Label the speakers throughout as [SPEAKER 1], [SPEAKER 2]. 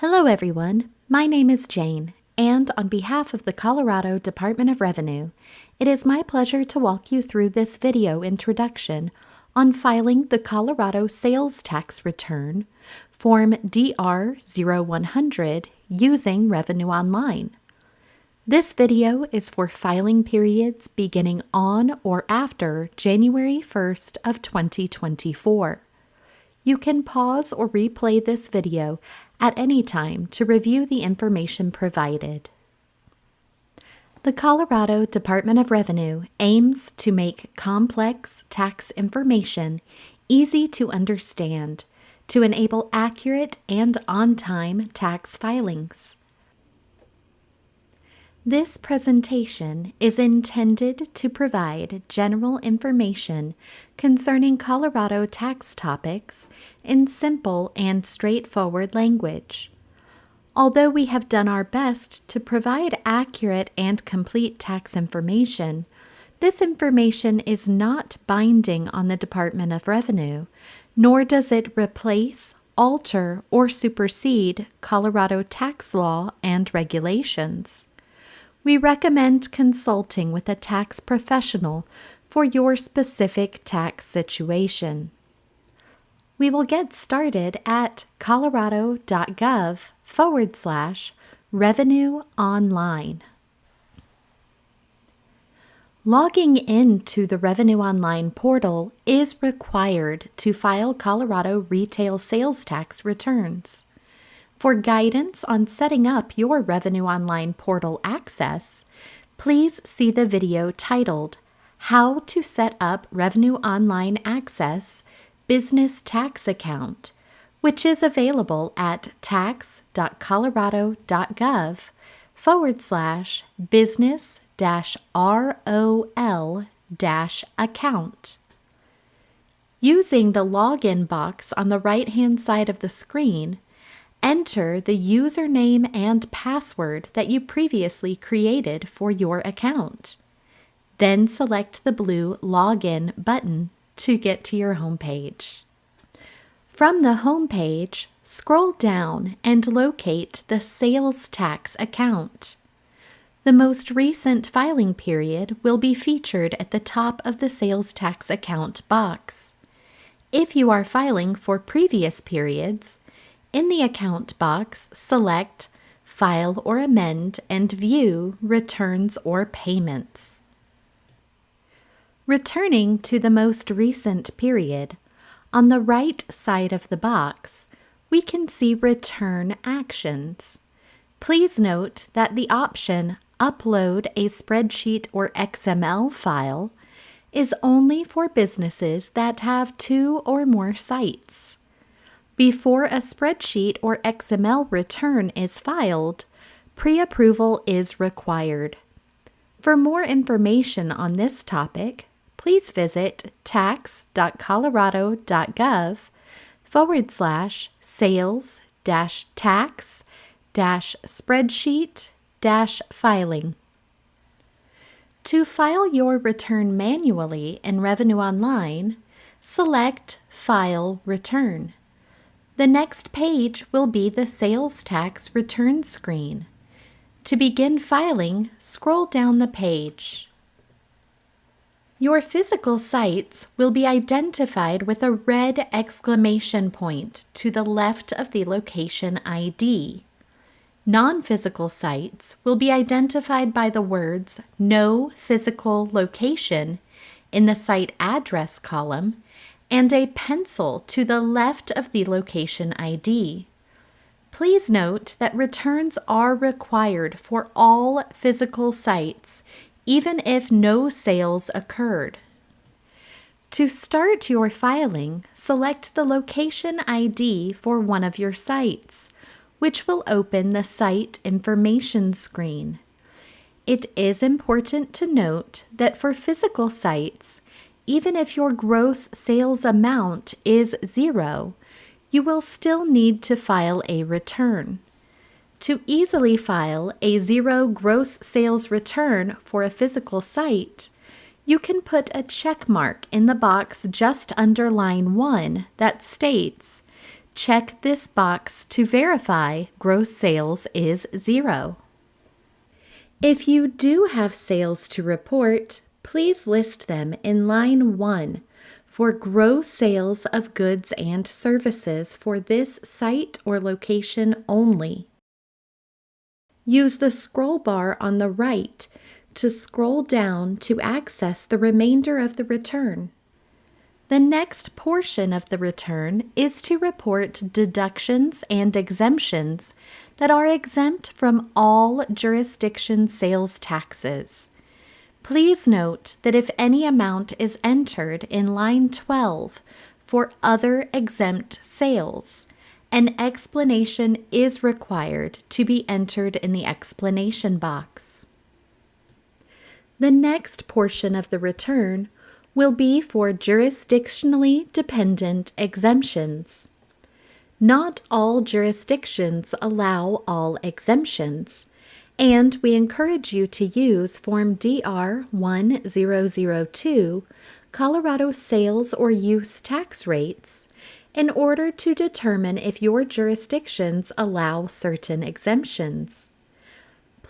[SPEAKER 1] Hello everyone, my name is Jane, and on behalf of the Colorado Department of Revenue, it is my pleasure to walk you through this video introduction on filing the Colorado Sales Tax Return, Form DR-0100, using Revenue Online. This video is for filing periods beginning on or after January 1st of 2024. You can pause or replay this video at any time to review the information provided. The Colorado Department of Revenue aims to make complex tax information easy to understand to enable accurate and on-time tax filings. This presentation is intended to provide general information concerning Colorado tax topics in simple and straightforward language. Although we have done our best to provide accurate and complete tax information, this information is not binding on the Department of Revenue, nor does it replace, alter, or supersede Colorado tax law and regulations. We recommend consulting with a tax professional for your specific tax situation. We will get started at Colorado.gov/Revenue Online. Logging into the Revenue Online portal is required to file Colorado retail sales tax returns. For guidance on setting up your Revenue Online portal access, please see the video titled How to Set Up Revenue Online Access Business Tax Account, which is available at Tax.Colorado.gov/business-ROL-account. Using the login box on the right-hand side of the screen, enter the username and password that you previously created for your account. Then select the blue Login button to get to your home page. From the home page, scroll down and locate the Sales Tax account. The most recent filing period will be featured at the top of the Sales Tax account box. If you are filing for previous periods, in the account box, select File or Amend and view Returns or Payments. Returning to the most recent period, on the right side of the box, we can see Return Actions. Please note that the option Upload a spreadsheet or XML file is only for businesses that have 2 or more sites. Before a spreadsheet or XML return is filed, pre-approval is required. For more information on this topic, please visit tax.Colorado.gov/sales-tax-spreadsheet-filing. To file your return manually in Revenue Online, select File Return. The next page will be the Sales Tax Return screen. To begin filing, scroll down the page. Your physical sites will be identified with a red exclamation point to the left of the location ID. Non-physical sites will be identified by the words No Physical Location in the Site Address column and a pencil to the left of the location ID. Please note that returns are required for all physical sites, even if no sales occurred. To start your filing, select the location ID for one of your sites, which will open the Site Information screen. It is important to note that for physical sites, even if your gross sales amount is 0, you will still need to file a return. To easily file a 0 gross sales return for a physical site, you can put a check mark in the box just under line 1 that states Check this box to verify gross sales is 0. If you do have sales to report, please list them in line 1 for gross sales of goods and services for this site or location only. Use the scroll bar on the right to scroll down to access the remainder of the return. The next portion of the return is to report deductions and exemptions that are exempt from all jurisdiction sales taxes. Please note that if any amount is entered in line 12 for other exempt sales, an explanation is required to be entered in the explanation box. The next portion of the return will be for jurisdictionally dependent exemptions. Not all jurisdictions allow all exemptions, and we encourage you to use Form DR 1002, Colorado Sales or Use Tax Rates, in order to determine if your jurisdictions allow certain exemptions.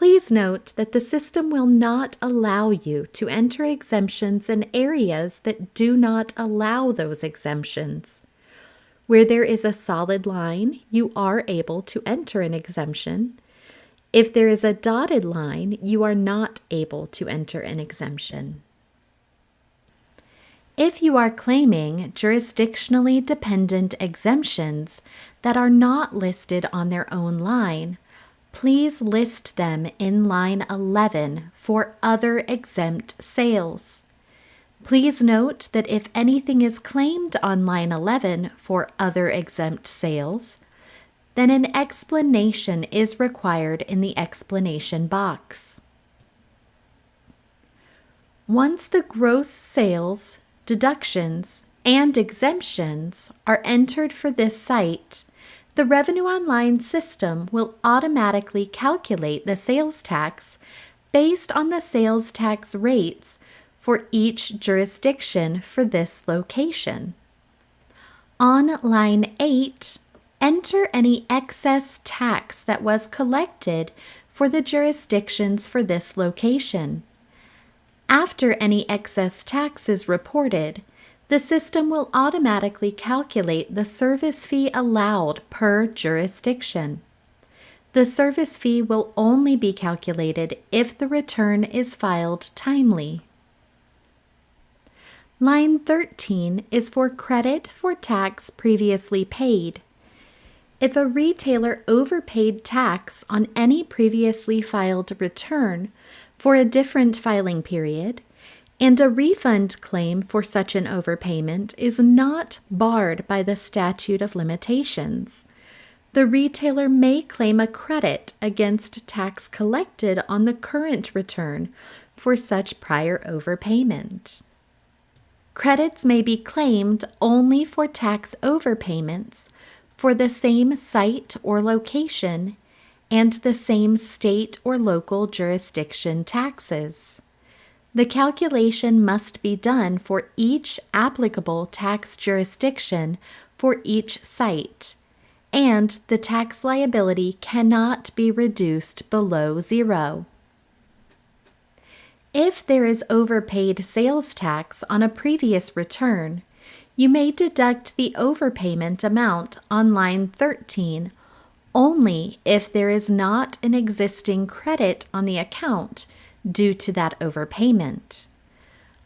[SPEAKER 1] Please note that the system will not allow you to enter exemptions in areas that do not allow those exemptions. Where there is a solid line, you are able to enter an exemption. If there is a dotted line, you are not able to enter an exemption. If you are claiming jurisdictionally dependent exemptions that are not listed on their own line, please list them in line 11 for other exempt sales. Please note that if anything is claimed on line 11 for other exempt sales, then an explanation is required in the explanation box. Once the gross sales, deductions, and exemptions are entered for this site, the Revenue Online system will automatically calculate the sales tax based on the sales tax rates for each jurisdiction for this location. On line 8, enter any excess tax that was collected for the jurisdictions for this location. After any excess tax is reported, the system will automatically calculate the service fee allowed per jurisdiction. The service fee will only be calculated if the return is filed timely. Line 13 is for credit for tax previously paid. If a retailer overpaid tax on any previously filed return for a different filing period, and a refund claim for such an overpayment is not barred by the statute of limitations, the retailer may claim a credit against tax collected on the current return for such prior overpayment. Credits may be claimed only for tax overpayments for the same site or location and the same state or local jurisdiction taxes. The calculation must be done for each applicable tax jurisdiction for each site, and the tax liability cannot be reduced below 0. If there is overpaid sales tax on a previous return, you may deduct the overpayment amount on line 13 only if there is not an existing credit on the account due to that overpayment.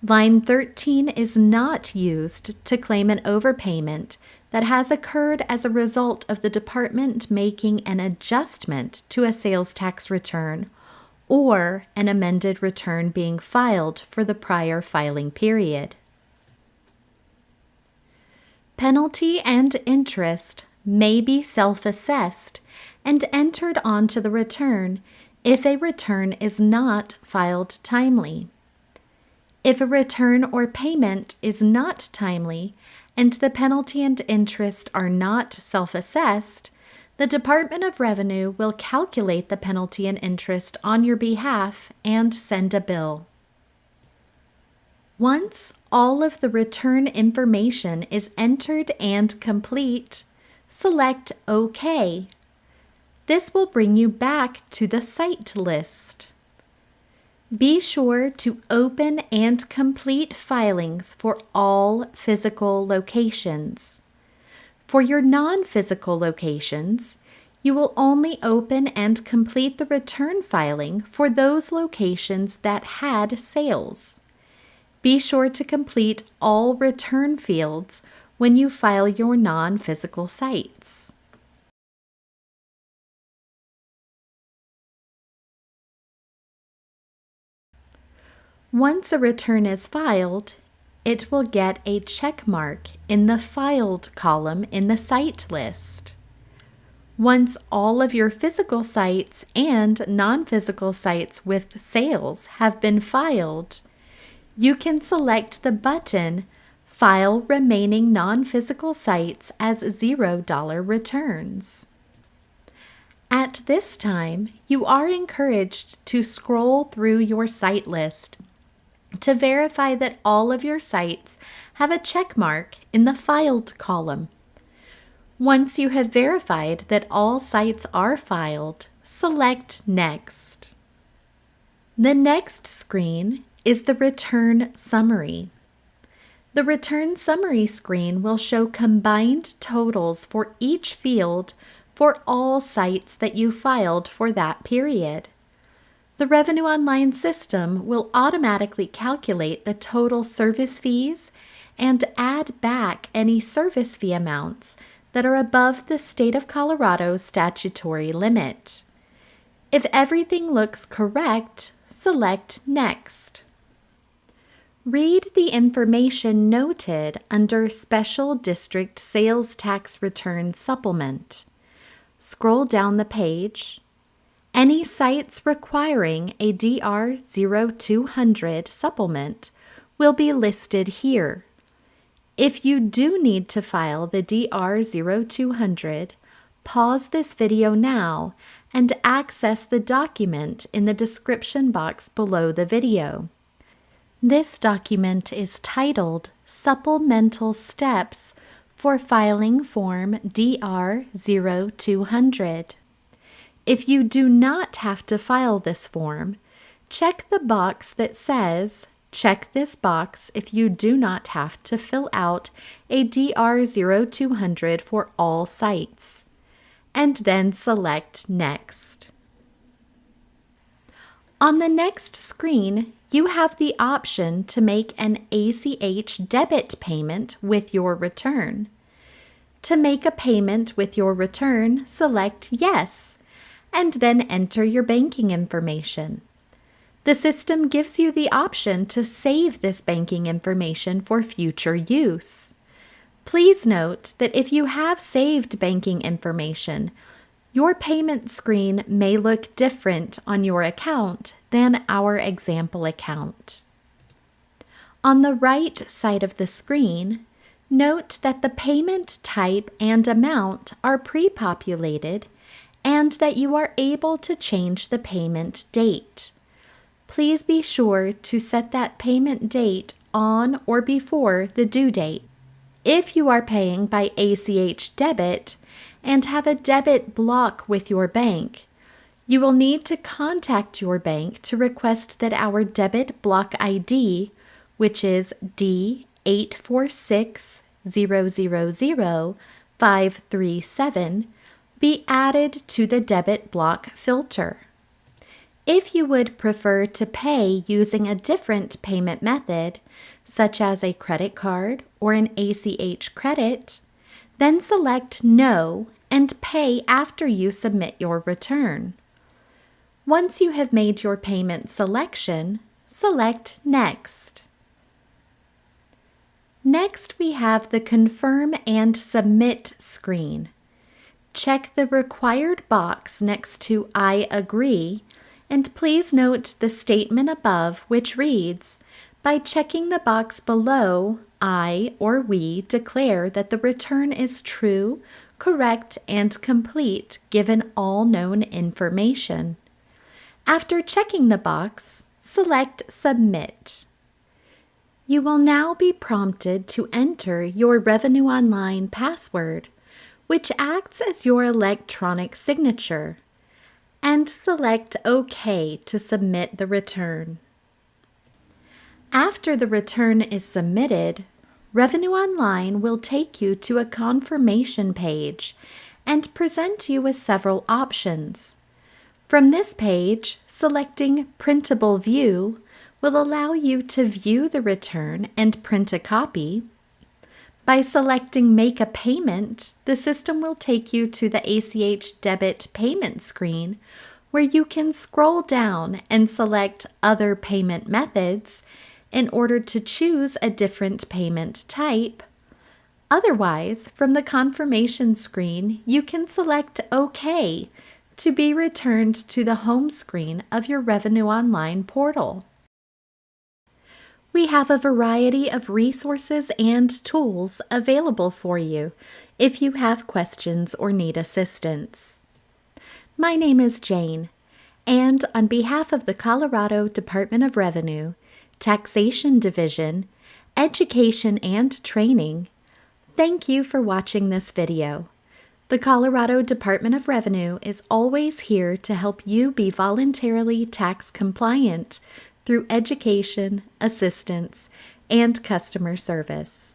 [SPEAKER 1] Line 13 is not used to claim an overpayment that has occurred as a result of the department making an adjustment to a sales tax return or an amended return being filed for the prior filing period. Penalty and interest may be self-assessed and entered onto the return if a return is not filed timely. If a return or payment is not timely and the penalty and interest are not self-assessed, the Department of Revenue will calculate the penalty and interest on your behalf and send a bill. Once all of the return information is entered and complete, select OK. This will bring you back to the site list. Be sure to open and complete filings for all physical locations. For your non-physical locations, you will only open and complete the return filing for those locations that had sales. Be sure to complete all return fields when you file your non-physical sites. Once a return is filed, it will get a check mark in the Filed column in the site list. Once all of your physical sites and non-physical sites with sales have been filed, you can select the button File Remaining Non-Physical Sites as $0 returns. At this time, you are encouraged to scroll through your site list to verify that all of your sites have a check mark in the Filed column. Once you have verified that all sites are filed, select Next. The next screen is the Return Summary. The Return Summary screen will show combined totals for each field for all sites that you filed for that period. The Revenue Online system will automatically calculate the total service fees and add back any service fee amounts that are above the State of Colorado's statutory limit. If everything looks correct, select Next. Read the information noted under Special District Sales Tax Return Supplement. Scroll down the page. Any sites requiring a DR 0200 supplement will be listed here. If you do need to file the DR 0200, pause this video now and access the document in the description box below the video. This document is titled Supplemental Steps for Filing Form DR 0200. If you do not have to file this form, check the box that says, "Check this box if you do not have to fill out a DR 0200 for all sites," and then select Next. On the next screen, you have the option to make an ACH debit payment with your return. To make a payment with your return, select Yes, and then enter your banking information. The system gives you the option to save this banking information for future use. Please note that if you have saved banking information, your payment screen may look different on your account than our example account. On the right side of the screen, note that the payment type and amount are pre-populated and that you are able to change the payment date. Please be sure to set that payment date on or before the due date. If you are paying by ACH debit and have a debit block with your bank, you will need to contact your bank to request that our debit block ID, which is D846000537, be added to the debit block filter. If you would prefer to pay using a different payment method, such as a credit card or an ACH credit, then select No and pay after you submit your return. Once you have made your payment selection, select Next. Next, we have the Confirm and Submit screen. Check the required box next to I agree, and please note the statement above which reads, "By checking the box below, I or we declare that the return is true, correct, and complete given all known information." After checking the box, select Submit. You will now be prompted to enter your Revenue Online password, which acts as your electronic signature, and select OK to submit the return. After the return is submitted, Revenue Online will take you to a confirmation page and present you with several options. From this page, selecting Printable View will allow you to view the return and print a copy. By selecting Make a Payment, the system will take you to the ACH Debit Payment screen, where you can scroll down and select Other Payment Methods in order to choose a different payment type. Otherwise, from the confirmation screen, you can select OK to be returned to the home screen of your Revenue Online portal. We have a variety of resources and tools available for you if you have questions or need assistance. My name is Jane, and on behalf of the Colorado Department of Revenue, Taxation Division, Education and Training, thank you for watching this video. The Colorado Department of Revenue is always here to help you be voluntarily tax compliant through education, assistance, and customer service.